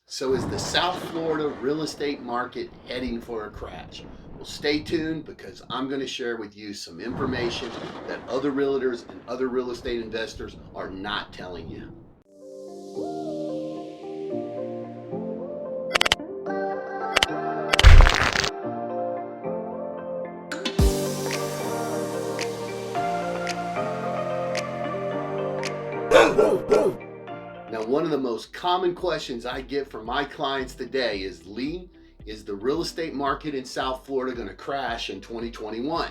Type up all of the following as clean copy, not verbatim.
So is the South Florida real estate market heading for a crash? Well, stay tuned because I'm going to share with you some information that other realtors and other real estate investors are not telling you. Now, one of the most common questions I get from my clients today is, Lee, is the real estate market in South Florida going to crash in 2021?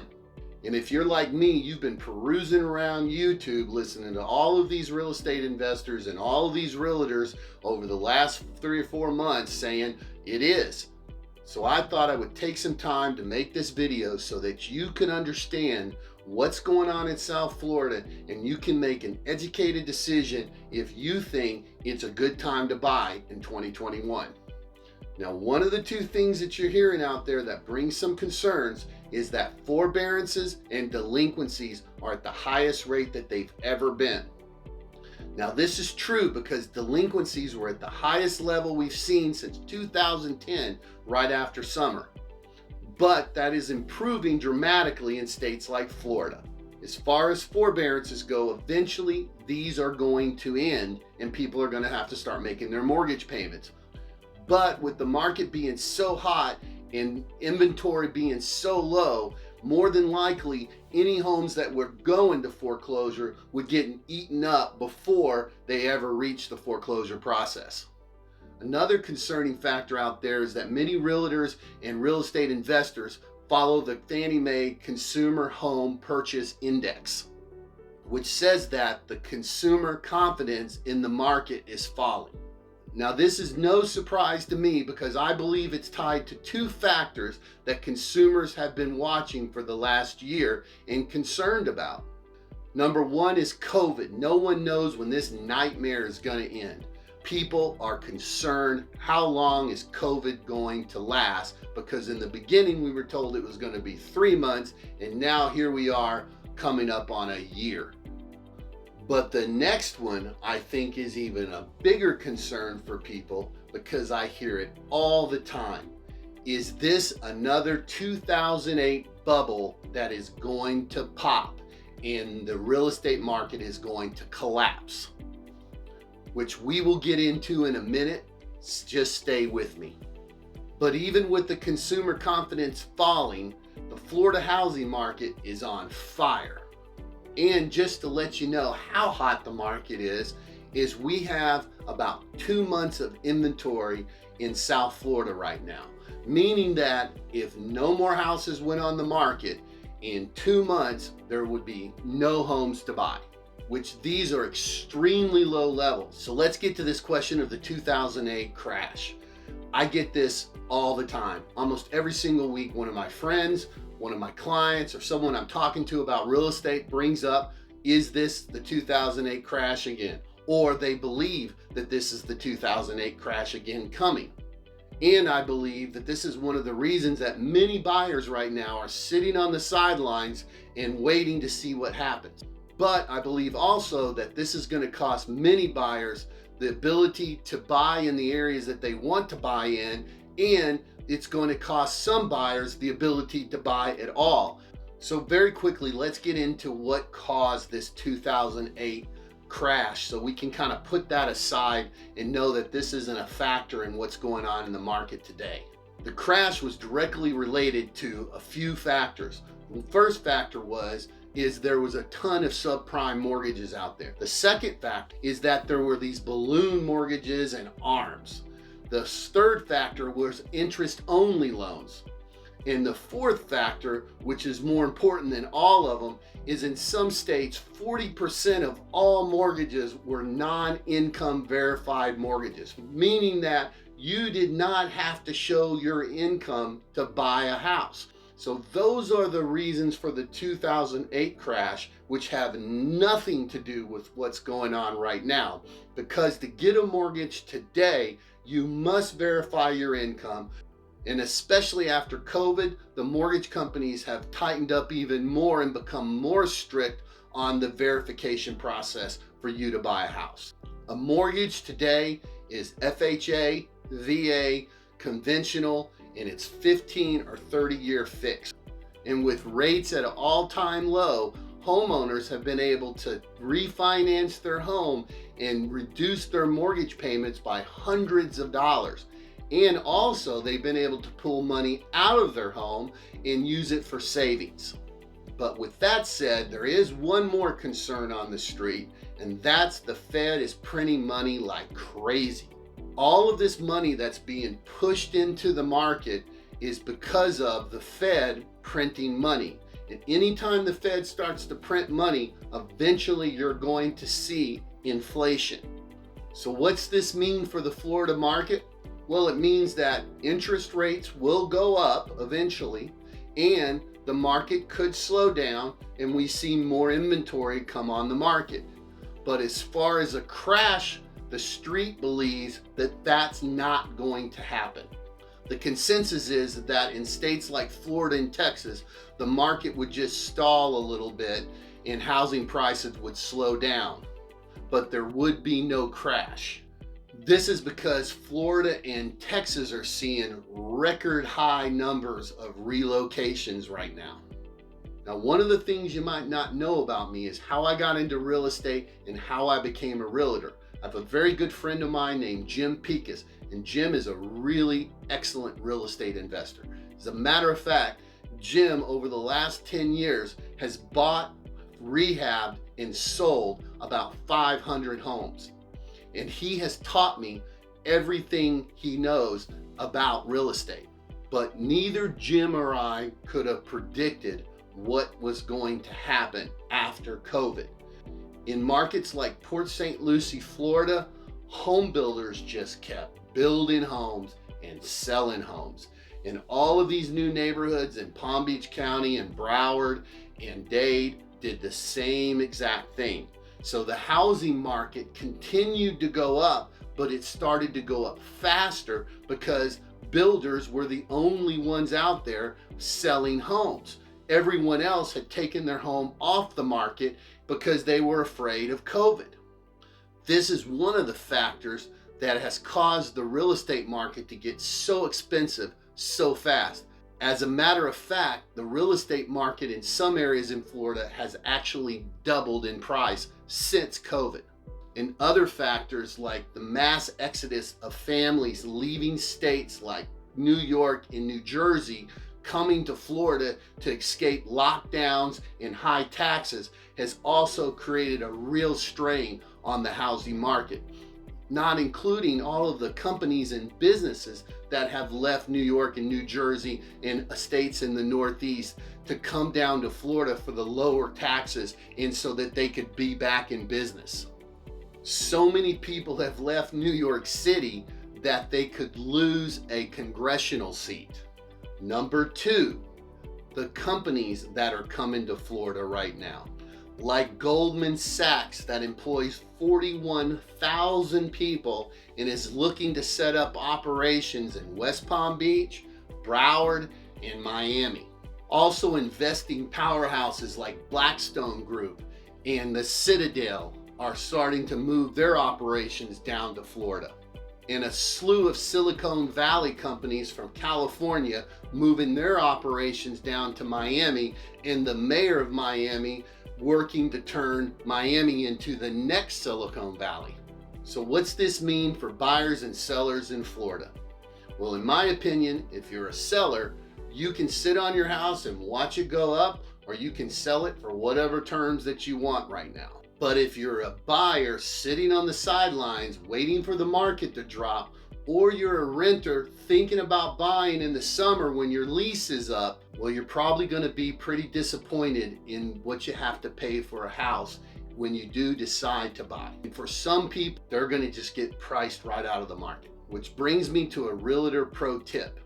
And if you're like me, you've been perusing around YouTube listening to all of these real estate investors and all of these realtors over the last 3 or 4 months saying it is. So I thought I would take some time to make this video so that you can understand what's going on in South Florida and you can make an educated decision if you think it's a good time to buy in 2021. Now, one of the two things that you're hearing out there that brings some concerns is that forbearances and delinquencies are at the highest rate that they've ever been. Now, this is true because delinquencies were at the highest level we've seen since 2010, right after summer. But that is improving dramatically in states like Florida. As far as forbearances go, eventually these are going to end and people are going to have to start making their mortgage payments. But with the market being so hot and inventory being so low, more than likely any homes that were going to foreclosure would get eaten up before they ever reach the foreclosure process. Another concerning factor out there is that many realtors and real estate investors follow the Fannie Mae Consumer Home Purchase Index, which says that the consumer confidence in the market is falling. Now, this is no surprise to me because I believe it's tied to two factors that consumers have been watching for the last year and concerned about. Number one is COVID. No one knows when this nightmare is going to end. People are concerned, how long is COVID going to last? Because in the beginning we were told it was going to be 3 months, and now here we are coming up on a year. But the next one, I think, is even a bigger concern for people because I hear it all the time. Is this another 2008 bubble that is going to pop and the real estate market is going to collapse? Which we will get into in a minute. Just stay with me. But even with the consumer confidence falling, the Florida housing market is on fire. And just to let you know how hot the market is we have about 2 months of inventory in South Florida right now. Meaning that if no more houses went on the market, in 2 months, there would be no homes to buy, which these are extremely low levels. So let's get to this question of the 2008 crash. I get this all the time. Almost every single week, one of my friends, one of my clients, or someone I'm talking to about real estate brings up, is this the 2008 crash again? Or they believe that this is the 2008 crash again coming. And I believe that this is one of the reasons that many buyers right now are sitting on the sidelines and waiting to see what happens. But I believe also that this is going to cost many buyers the ability to buy in the areas that they want to buy in, and it's going to cost some buyers the ability to buy at all. So very quickly, let's get into what caused this 2008 crash so we can kind of put that aside and know that this isn't a factor in what's going on in the market today. The crash was directly related to a few factors. The first factor is there was a ton of subprime mortgages out there. The second factor is that there were these balloon mortgages and ARMs. The third factor was interest-only loans. And the fourth factor, which is more important than all of them, is in some states, 40% of all mortgages were non-income verified mortgages, meaning that you did not have to show your income to buy a house. So those are the reasons for the 2008 crash, which have nothing to do with what's going on right now. Because to get a mortgage today, you must verify your income. And especially after COVID, the mortgage companies have tightened up even more and become more strict on the verification process for you to buy a house. A mortgage today is FHA, VA, conventional, and it's 15 or 30-year fixed. And with rates at an all-time low, homeowners have been able to refinance their home and reduce their mortgage payments by hundreds of dollars. And also, they've been able to pull money out of their home and use it for savings. But with that said, there is one more concern on the street, and that's the Fed is printing money like crazy. All of this money that's being pushed into the market is because of the Fed printing money. And anytime the Fed starts to print money, eventually you're going to see inflation. So what's this mean for the Florida market? Well, it means that interest rates will go up eventually, and the market could slow down, and we see more inventory come on the market. But as far as a crash, the street believes that that's not going to happen. The consensus is that in states like Florida and Texas, the market would just stall a little bit and housing prices would slow down, but there would be no crash. This is because Florida and Texas are seeing record high numbers of relocations right now. Now, one of the things you might not know about me is how I got into real estate and how I became a realtor. I have a very good friend of mine named Jim Picus, and Jim is a really excellent real estate investor. As a matter of fact, Jim, over the last 10 years, has bought, rehabbed, and sold about 500 homes. And he has taught me everything he knows about real estate. But neither Jim or I could have predicted what was going to happen after COVID. In markets like Port St. Lucie, Florida, home builders just kept building homes and selling homes. And all of these new neighborhoods in Palm Beach County and Broward and Dade did the same exact thing. So the housing market continued to go up, but it started to go up faster because builders were the only ones out there selling homes. Everyone else had taken their home off the market because they were afraid of COVID. This is one of the factors that has caused the real estate market to get so expensive so fast. As a matter of fact, the real estate market in some areas in Florida has actually doubled in price since COVID. And other factors like the mass exodus of families leaving states like New York and New Jersey coming to Florida to escape lockdowns and high taxes has also created a real strain on the housing market, not including all of the companies and businesses that have left New York and New Jersey and states in the Northeast to come down to Florida for the lower taxes and so that they could be back in business. So many people have left New York City that they could lose a congressional seat. Number two, the companies that are coming to Florida right now, like Goldman Sachs that employs 41,000 people and is looking to set up operations in West Palm Beach, Broward, and Miami. Also, investing powerhouses like Blackstone Group and the Citadel are starting to move their operations down to Florida. And a slew of Silicon Valley companies from California moving their operations down to Miami, and the mayor of Miami working to turn Miami into the next Silicon Valley. So what's this mean for buyers and sellers in Florida? Well, in my opinion, if you're a seller, you can sit on your house and watch it go up, or you can sell it for whatever terms that you want right now. But if you're a buyer sitting on the sidelines waiting for the market to drop, or you're a renter thinking about buying in the summer when your lease is up, well, you're probably going to be pretty disappointed in what you have to pay for a house when you do decide to buy. And for some people, they're going to just get priced right out of the market. Which brings me to a Realtor Pro Tip.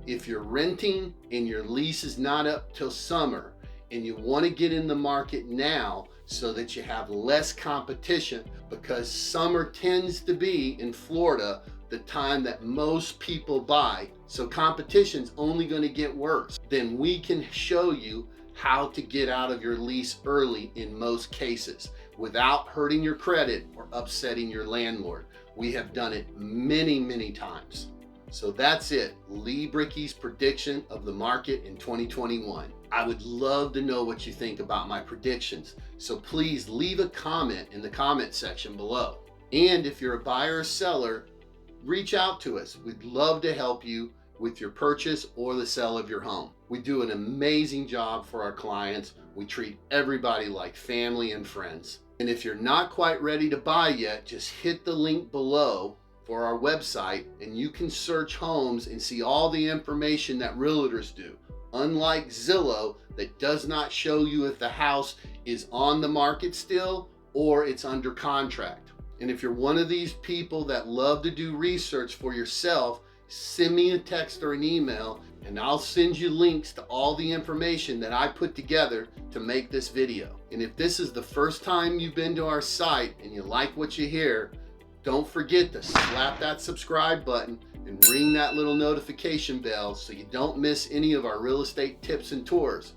If you're renting and your lease is not up till summer and you want to get in the market now so that you have less competition, because summer tends to be in Florida the time that most people buy, so competition's only going to get worse, then we can show you how to get out of your lease early in most cases without hurting your credit or upsetting your landlord. We have done it many, many times. So that's it, Lee Brickey's prediction of the market in 2021. I would love to know what you think about my predictions. So please leave a comment in the comment section below. And if you're a buyer or seller, reach out to us. We'd love to help you with your purchase or the sale of your home. We do an amazing job for our clients. We treat everybody like family and friends. And if you're not quite ready to buy yet, just hit the link below for our website and you can search homes and see all the information that realtors do. Unlike Zillow, that does not show you if the house is on the market still or it's under contract. And if you're one of these people that love to do research for yourself, send me a text or an email and I'll send you links to all the information that I put together to make this video. And if this is the first time you've been to our site and you like what you hear, don't forget to slap that subscribe button and ring that little notification bell so you don't miss any of our real estate tips and tours.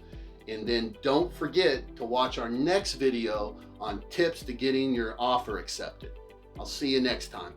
And then don't forget to watch our next video on tips to getting your offer accepted. I'll see you next time.